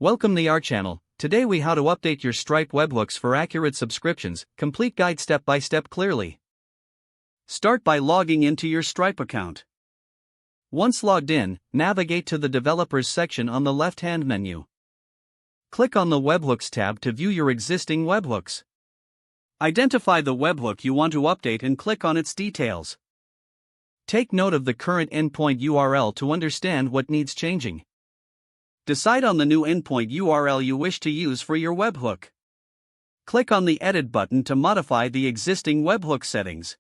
Welcome to our channel. Today we how to update your Stripe webhooks for accurate subscriptions, complete guide step by step clearly. Start by logging into your Stripe account. Once logged in, navigate to the Developers section on the left-hand menu. Click on the Webhooks tab to view your existing webhooks. Identify the webhook you want to update and click on its details. Take note of the current endpoint URL to understand what needs changing. Decide on the new endpoint URL you wish to use for your webhook. Click on the Edit button to modify the existing webhook settings.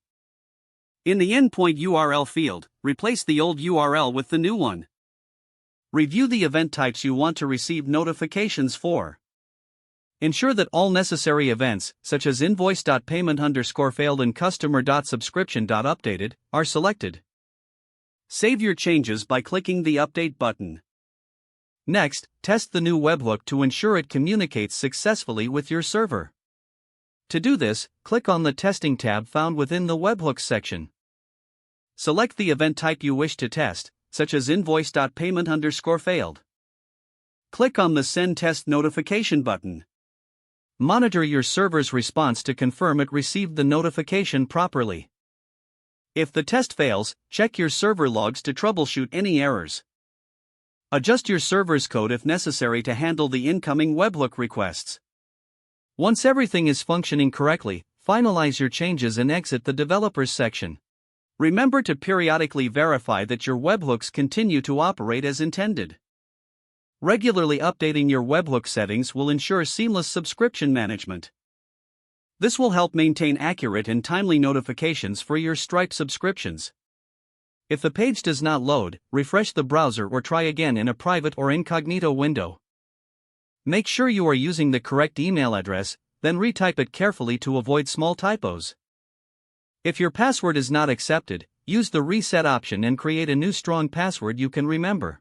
In the endpoint URL field, replace the old URL with the new one. Review the event types you want to receive notifications for. Ensure that all necessary events, such as invoice.payment_failed and customer.subscription.updated, are selected. Save your changes by clicking the Update button. Next, test the new webhook to ensure it communicates successfully with your server. To do this, click on the Testing tab found within the Webhooks section. Select the event type you wish to test, such as invoice.payment_failed. Click on the Send Test Notification button. Monitor your server's response to confirm it received the notification properly. If the test fails, check your server logs to troubleshoot any errors. Adjust your server's code if necessary to handle the incoming webhook requests. Once everything is functioning correctly, finalize your changes and exit the Developers section. Remember to periodically verify that your webhooks continue to operate as intended. Regularly updating your webhook settings will ensure seamless subscription management. This will help maintain accurate and timely notifications for your Stripe subscriptions. If the page does not load, refresh the browser or try again in a private or incognito window. Make sure you are using the correct email address, then retype it carefully to avoid small typos. If your password is not accepted, use the reset option and create a new strong password you can remember.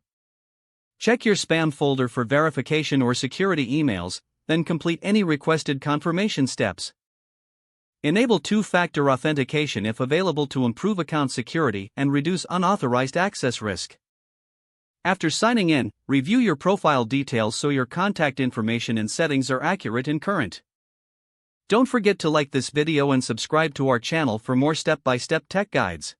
Check your spam folder for verification or security emails, then complete any requested confirmation steps. Enable two-factor authentication if available to improve account security and reduce unauthorized access risk. After signing in, review your profile details so your contact information and settings are accurate and current. Don't forget to like this video and subscribe to our channel for more step-by-step tech guides.